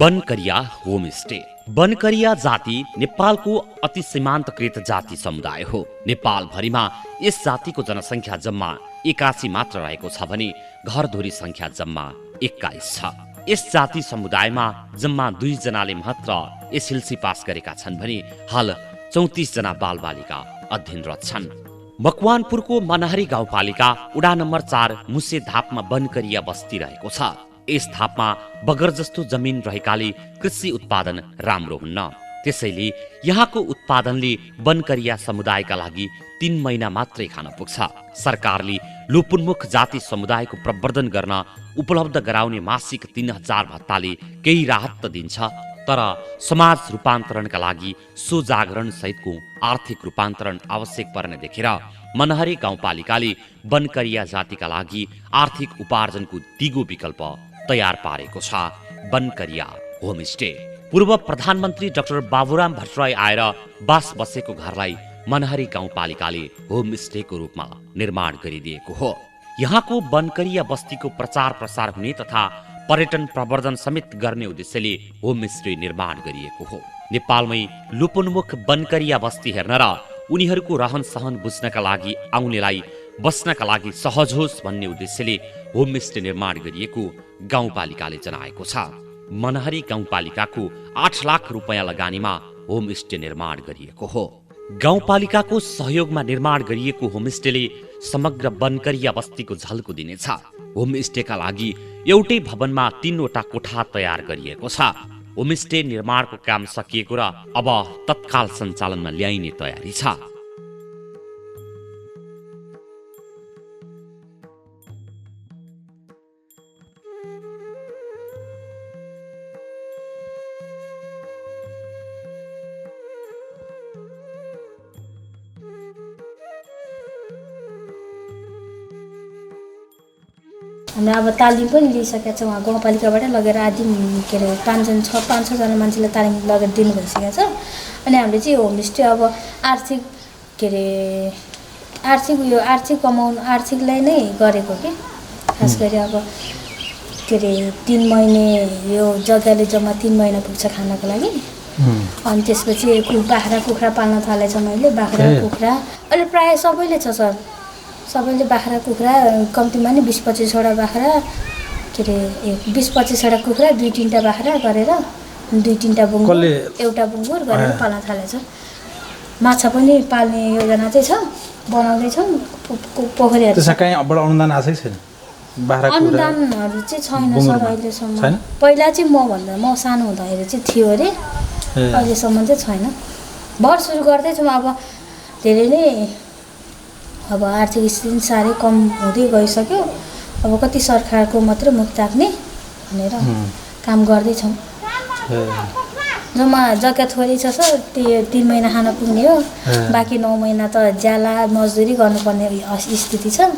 Speaker 1: बनकरिया होमस्टे बनकरिया जाति नेपालको अति सीमान्तकृत जाति समुदाय हो नेपालभरिमा यस जातिको जनसङ्ख्या जम्मा 81 मात्र रहेको छ भने घरधुरी सङ्ख्या जम्मा 21 छ यस जाति समुदायमा जम्मा 2 जनाले मात्र एसएलसी पास गरेका छन् भने हाल 34 जना बालबालिका अध्ययनरत छन् मकवानपुरको मनहरी गाउँपालिका वडा नम्बर 4 मुसे धापमा बनकरिया बस्ती रहेको छ यस धापमा बगर जस्तो जमिन रहेकाले कृषि उत्पादन राम्रो हुन्न त्यसैले यहाँको उत्पादनले बनकरिया समुदायका लागि 3 महिना मात्रै खान पुग्छ सरकारले लोपोन्मुख जाति समुदायको प्रवर्धन गर्न उपलब्ध गराउने मासिक 3000 भत्ताले केही राहत त दिन्छ तर समाज रूपान्तरणका लागि सो जागरण सहितको आर्थिक रूपान्तरण आवश्यक पर्ने देखेर मनहरी गाउँपालिकाले बनकरिया जातिका लागि आर्थिक उपार्जनको दिगो विकल्प तयार पारेको छ बनकरिया होमस्टे पूर्व प्रधानमन्त्री डाक्टर बाबुराम भट्टराई आएर बास बसेको घरलाई मनहरी गाउँपालिकाले होमस्टेको रूपमा निर्माण गरिदिएको हो यहाँको बनकरिया बस्तीको प्रचार प्रसार हुने तथा पर्यटन प्रवर्धन समेत गर्ने उद्देश्यले होमस्टे निर्माण गरिएको हो नेपालमै लोपोन्मुख बनकरिया बस्ती हेर्न र उनीहरूको रहन सहन बुझ्नका लागि आउनेलाई बस्नका लागि सहज होस् भन्ने उद्देश्यले होमस्टे निर्माण गरिएको गाउँपालिकाले जनाएको छ मनहरी गाउँपालिकाको 8 लाख रुपैयाँ लगानीमा होमस्टे निर्माण गरिएको हो गाउँपालिकाको सहयोगमा निर्माण गरिएको होमस्टेले समग्र बनकरिया बस्तीको झल्को दिनेछ होमस्टेका लागि एउटै भवनमा 3 वटा कोठा तयार गरिएको छ होमस्टे निर्माणको काम सकिएको र अब तत्काल सञ्चालनमा ल्याइने तयारी छ
Speaker 7: हामीले अब तालिम पनि लिइसकेका छौँ उहाँ गाउँपालिकाबाट लगेर आदि के अरे 5-6 जना मान्छेलाई तालिम लगेर दिनु भइसकेको छ अनि हामीले चाहिँ होमस्टे अब आर्थिक के अरे आर्थिक कमाउनु आर्थिकलाई नै गरेको के खास गरी अब के अरे 3 महिने यो जग्गाले जम्मा 3 महिना पुग्छ खानको लागि अनि त्यसपछि बाख्रा कुखुरा पाल्न थालेछ मैले बाख्रा कुखुरा अहिले प्रायः सबैले छ सर सबैले बाख्रा कुखुरा कम्तीमा नि 20-25 वटा बाख्रा के अरे 20-25 वटा कुखुरा 2-3टा बाख्रा गरेर 2-3टा बुङ्गुर एउटा बुङ्गुर गरेर पाल्न थालेछ माछा पनि पाल्ने योजना चाहिँ छ बनाउँदैछौँ पोखरीहरू
Speaker 6: त्यसमा कहीँ अबबाट अनुदान आएको छैन बाख्रा कुखुरा
Speaker 7: अनुदानहरू चाहिँ छैन सर अहिलेसम्म पहिला चाहिँ म सानो हुँदाखेरि चाहिँ थियो अरे अहिलेसम्म चाहिँ छैन भर सुरु गर्दैछौँ अब धेरै नै अब आर्थिक स्थिति साह्रै कम हुँदै गइसक्यो अब कति सरकारको मात्रै मुख ताक्ने भनेर काम गर्दैछौँ जम्मा जग्गा थोरै छ सर त्यो 3 महिना खान पुग्ने हो बाँकी 9 महिना त ज्याला मजदुरी गर्नुपर्ने स्थिति छ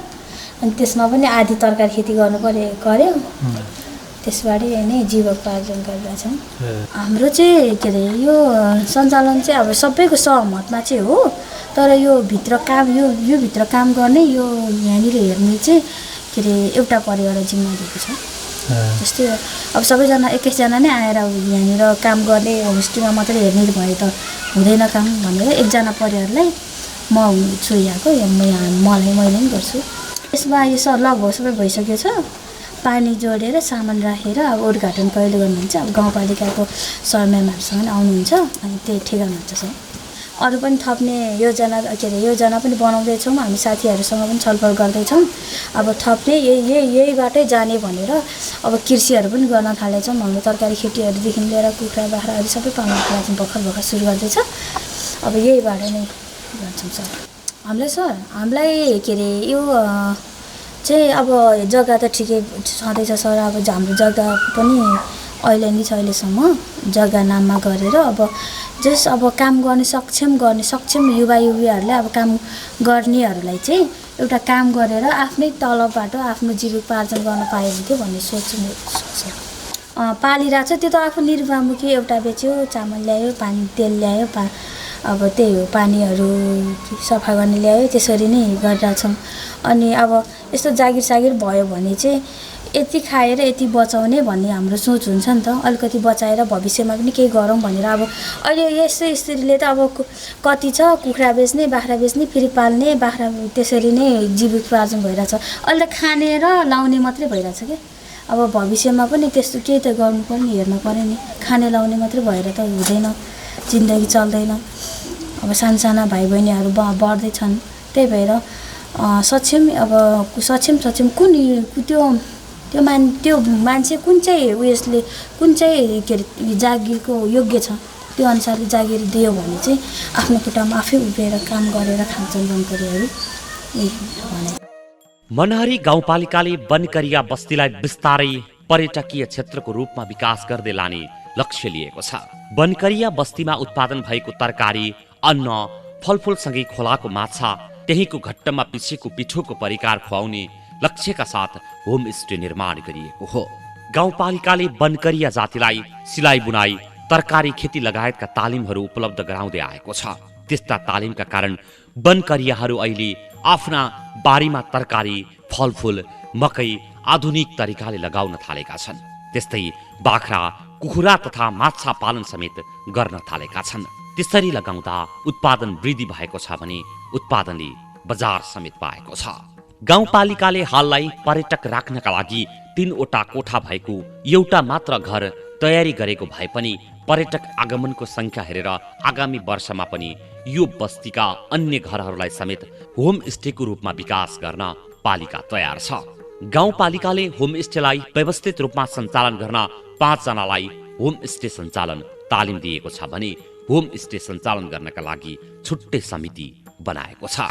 Speaker 7: अनि त्यसमा पनि आधी तरकारी खेती गर्यो त्यसबाट नै जीवकोपार्जन गरिरहेछौँ हाम्रो चाहिँ के अरे यो सञ्चालन चाहिँ अब सबैको सहमतमा चाहिँ हो तर यो भित्र काम गर्ने यो यहाँनिर हेर्ने चाहिँ के अरे एउटा परिवारलाई जिम्मा दिएको छ जस्तै अब सबैजना 21 जना नै आएर यहाँनिर काम गर्ने होमस्टेमा मात्रै हेर्ने भए त हुँदैन काम भनेर एकजना परिवारलाई म छु यहाँको मैले पनि गर्छु यसमा यो लगभग सबै भइसकेको छ पानी जोडेर सामान राखेर अब उद्घाटन कहिले गर्नुहुन्छ अब गाउँपालिकाको सर म्यामहरूसँग आउनुहुन्छ अनि त्यही ठेगान हुन्छ सर अरू पनि थप्ने योजना पनि बनाउँदैछौँ हामी साथीहरूसँग पनि छलफल गर्दैछौँ अब थप्ने यही बाटै जाने भनेर अब कृषिहरू पनि गर्न थालेछौँ हाम्रो तरकारी खेतीहरूदेखि लिएर कुखुरा बाख्राहरू सबै पाल्न थालेछौँ भर्खर सुरु गर्दैछ अब यही बाटो नै गर्छौँ सर हामीलाई के अरे यो चाहिँ अब जग्गा त ठिकै छँदैछ सर अब हाम्रो जग्गा पनि अहिले नि अहिलेसम्म जग्गा नाममा गरेर अब काम गर्ने सक्षम युवाहरूले अब काम गर्नेहरूलाई चाहिँ एउटा काम गरेर आफ्नै तलबबाट आफ्नो जीविकोपार्जन गर्न पाए हुन्थ्यो भन्ने सोच पालिरहेको छ। त्यो त आफू निर्वाहमुखी एउटा बेच्यो, चामल ल्यायो, पानी तेल ल्यायो, अब त्यही हो, पानीहरू सफा गर्ने ल्यायो, त्यसरी नै गरिरहेछौँ। अनि अब यस्तो जागिर भयो भने चाहिँ यति खाएर यति बचाउने भन्ने हाम्रो सोच हुन्छ नि त, अलिकति बचाएर भविष्यमा पनि केही गरौँ भनेर। अब अहिले यस्तो स्त्रीले त अब कति छ, कुखुरा बेच्ने, बाख्रा बेच्ने, फेरि पाल्ने, बाख्रा त्यसरी नै जीविकोपार्जन भइरहेछ। अहिले त खाने र लाउने मात्रै भइरहेछ क्या। अब भविष्यमा पनि त्यस्तो केही त गर्नु पर्ने, हेर्नु पर्यो नि। खाने लाउने मात्रै भएर त हुँदैन, जिन्दगी चल्दैन। अब साना भाइ बहिनीहरू बढ्दैछन्, त्यही भएर सक्षम कुन त्यो मान्छे कुन चाहिँ उयसले कुन चाहिँ के अरे जागिरको योग्य छ, त्यो अनुसारले जागिर दियो भने चाहिँ आफ्नो खुट्टामा आफै उभिएर काम गरेर खान्छन् वनकरियाहरू।
Speaker 1: मनहरी गाउँपालिकाले वनकरिया बस्तीलाई बिस्तारै पर्यटकीय क्षेत्रको रूपमा विकास गर्दै लाने लक्ष्य लिएको छ। वनकरिया बस्तीमा उत्पादन भएको तरकारी, अन्न, फलफुलसँगै खोलाको माछा, त्यहीँको घट्टमा पिसेको पिठोको परिकार खुवाउने लक्ष्यका साथ होमस्टे निर्माण गरिएको हो। गाउँपालिकाले वनकरिया जातिलाई सिलाइ बुनाइ, तरकारी खेती लगायतका तालिमहरू उपलब्ध गराउँदै आएको छ। त्यस्ता तालिमका कारण वनकरियाहरू अहिले आफ्ना बारीमा तरकारी, फलफुल, मकै आधुनिक तरिकाले लगाउन थालेका छन्। त्यस्तै बाख्रा, कुखुरा तथा माछा पालन समेत गर्न थालेका छन्। त्यसरी लगाउँदा उत्पादन वृद्धि भएको छ भने उत्पादनले बजार समेत पाएको छ। गाउँपालिकाले हाललाई पर्यटक राख्नका लागि 3वटा कोठा भएको एउटा मात्र घर तयारी गरेको भए पनि पर्यटक आगमनको संख्या हेरेर आगामी वर्षमा पनि यो बस्तीका अन्य घरहरूलाई समेत होमस्टेको रूपमा विकास गर्न पालिका तयार छ। गाउँपालिकाले होमस्टेलाई व्यवस्थित रूपमा सञ्चालन गर्न 5 जनालाई होमस्टे सञ्चालन तालिम दिएको छ भने होमस्टे सञ्चालन गर्नका लागि छुट्टै समिति बनाएको छ।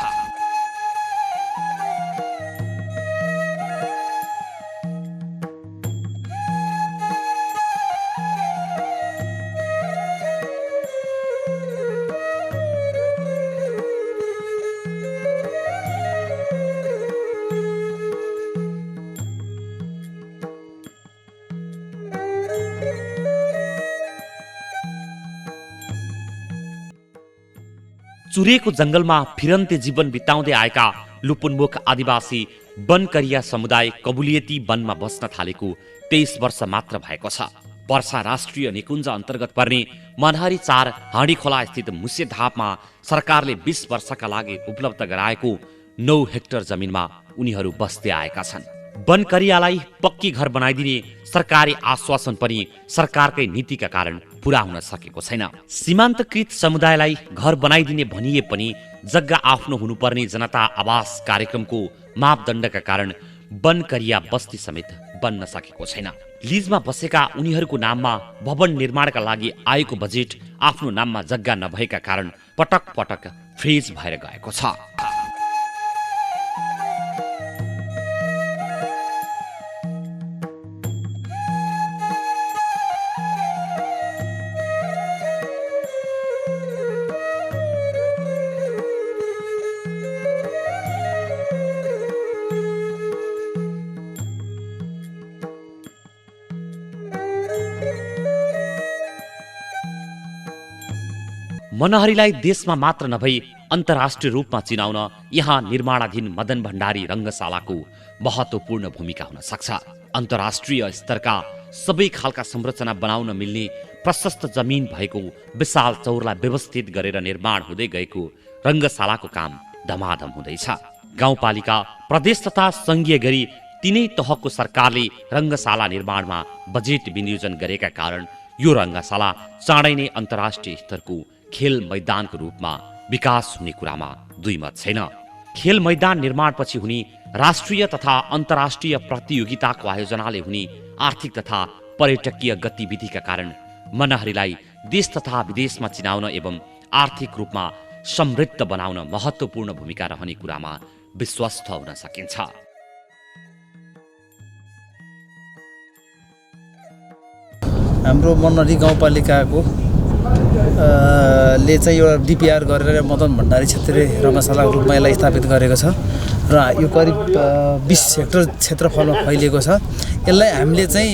Speaker 1: चुरेको जंगलमा फिरन्ते जीवन बिताउँदै आएका लुपुनमुख आदिवासी वनकरिया समुदाय कबुलियती वनमा बस्न थालेको 23 वर्ष मात्र भएको छ। पर्सा राष्ट्रिय निकुञ्ज अन्तर्गत पर्ने मनहरी 4 हाँडीखोला स्थित मुसेधापमा सरकारले 20 वर्षका लागि उपलब्ध गराएको 9 हेक्टर जमिनमा उनीहरू बस्दै आएका छन्। वनकरियालाई पक्की घर बनाइदिने सरकारी आश्वासन पनि सरकारकै नीतिका कारण पूरा हुन सकेको छैन। सीमान्तकृत समुदायलाई घर बनाइदिने भनिए पनि जग्गा आफ्नो हुनुपर्ने जनता आवास कार्यक्रमको मापदण्डका कारण वनकरिया बस्ती समेत बन्न सकेको छैन। लिजमा बसेका उनीहरूको नाममा भवन निर्माणका लागि आएको बजेट आफ्नो नाममा जग्गा नभएका कारण पटक पटक फ्रिज भएर गएको छ। मनहरीलाई देशमा मात्र नभई अन्तर्राष्ट्रिय रूपमा चिनाउन यहाँ निर्माणाधीन मदन भण्डारी रङ्गशालाको महत्त्वपूर्ण भूमिका हुन सक्छ। अन्तर्राष्ट्रिय स्तरका सबै खालका संरचना बनाउन मिल्ने प्रशस्त जमिन भएको विशाल चौरलाई व्यवस्थित गरेर निर्माण हुँदै गएको रङ्गशालाको काम धमाधम हुँदैछ। गाउँपालिका, प्रदेश तथा संघीय गरी तीनै तहको सरकारले रङ्गशाला निर्माणमा बजेट विनियोजन गरेका कारण यो रङ्गशाला चाँडै नै अन्तर्राष्ट्रिय स्तरको खेल मैदानको रूपमा विकास हुने कुरामा दुई मत छैन। खेल मैदान निर्माणपछि हुने राष्ट्रिय तथा अन्तर्राष्ट्रिय प्रतियोगिताको आयोजनाले हुने आर्थिक तथा पर्यटकीय गतिविधिका कारण मनहरीलाई देश तथा विदेशमा चिनाउन एवं आर्थिक रूपमा समृद्ध बनाउन महत्त्वपूर्ण भूमिका रहने कुरामा विश्वस्त हुन सकिन्छ।
Speaker 6: हाम्रो मनरी गाउँपालिकाको ले चाहिँ एउटा डिपिआर गरेर मदन भण्डारी क्षेत्रीय रङ्गशालाको रूपमा यसलाई स्थापित गरेको छ र यो करिब 20 हेक्टर क्षेत्रफलमा फैलिएको छ। यसलाई हामीले चाहिँ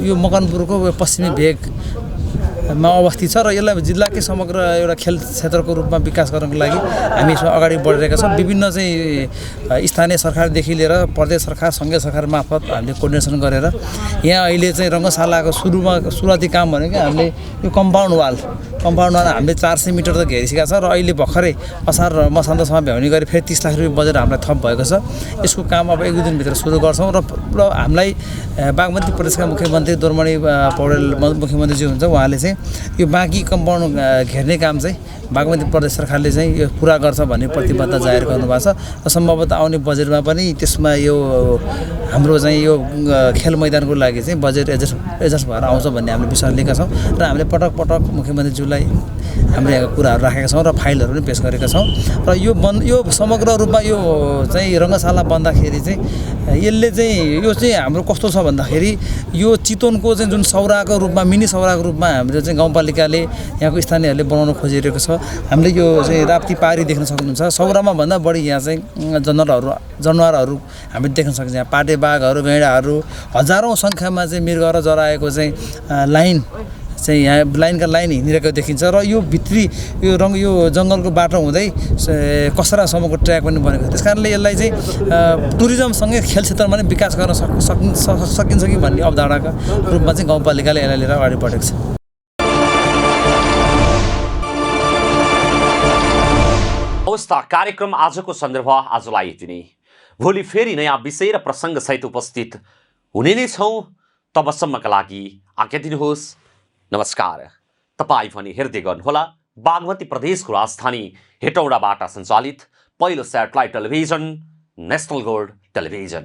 Speaker 6: यो मकनपुरको पश्चिमी भेगमा अवस्थित छ र यसलाई जिल्लाकै समग्र एउटा खेल क्षेत्रको रूपमा विकास गर्नको लागि हामी यसमा अगाडि बढिरहेका छौँ। विभिन्न चाहिँ स्थानीय सरकारदेखि लिएर प्रदेश सरकार, सङ्घीय सरकार मार्फत हामीले कोर्डिनेसन गरेर यहाँ अहिले चाहिँ रङ्गशालाको सुरुवाती काम भनेको हामीले यो कम्पाउन्ड वाल हामीले 400 मिटर त घेरिसकेका छ र अहिले भर्खरै असार र मसान्तसम्म भ्याउने गरी फेरि 30 लाख रुपियाँ बजेट हामीलाई थप भएको छ। यसको काम अब 1-2 दिनभित्र सुरु गर्छौँ र हामीलाई बागमती प्रदेशका मुख्यमन्त्री दोर्मणी पौडेल मुख्यमन्त्रीज्यू हुन्छ, उहाँले चाहिँ यो बाँकी कम्पाउन्ड घेर्ने काम चाहिँ बागमती प्रदेश सरकारले चाहिँ यो पुरा गर्छ भन्ने प्रतिबद्धता जाहेर गर्नुभएको छ र सम्भवतः आउने बजेटमा पनि त्यसमा यो हाम्रो चाहिँ यो खेल मैदानको लागि चाहिँ बजेट एडजस्ट भएर आउँछ भन्ने हामीले विश्वास लिएका छौँ र हामीले पटक मुख्यमन्त्रीज्यूलाई हाम्रो यहाँको कुराहरू राखेका छौँ र फाइलहरू पनि पेश गरेका छौँ र यो समग्र रूपमा यो चाहिँ रङ्गशाला बन्दाखेरि चाहिँ यसले चाहिँ यो चाहिँ हाम्रो कस्तो छ भन्दाखेरि यो चितवनको चाहिँ जुन सौराको रूपमा मिनी सौराको रूपमा हाम्रो चाहिँ गाउँपालिकाले यहाँको स्थानीयहरूले बनाउन खोजिरहेको छ। हामीले यो चाहिँ राप्ती पारी देख्न सक्नुहुन्छ। सौरामा भन्दा बढी यहाँ चाहिँ जनावरहरू हामीले देख्न सकिन्छ। यहाँ पाटे बाघहरू, गैँडाहरू, हजारौँ सङ्ख्यामा चाहिँ मृग र जराएको चाहिँ लाइन चाहिँ यहाँ लाइन हिँडिरहेको देखिन्छ र यो भित्री यो जङ्गलको बाटो हुँदै कसरासम्मको ट्र्याक पनि बनेको छ। त्यस कारणले यसलाई चाहिँ टुरिज्मसँगै खेल क्षेत्रमा पनि विकास गर्न सकिन्छ कि भन्ने अवधारणाका रूपमा चाहिँ गाउँपालिकाले यसलाई लिएर अगाडि बढेको छ।
Speaker 1: अवस्था कार्यक्रम आजको सन्दर्भ आजलाई यति नै। भोलि फेरि नयाँ विषय र प्रसङ्गसहित उपस्थित हुने नै छौँ। तबसम्मका लागि आज्ञा दिनुहोस्। नमस्कार। तपाईँ पनि हेर्दै गर्नुहोला बागमती प्रदेशको राजधानी हेटौडाबाट सञ्चालित पहिलो satellite television national gold television.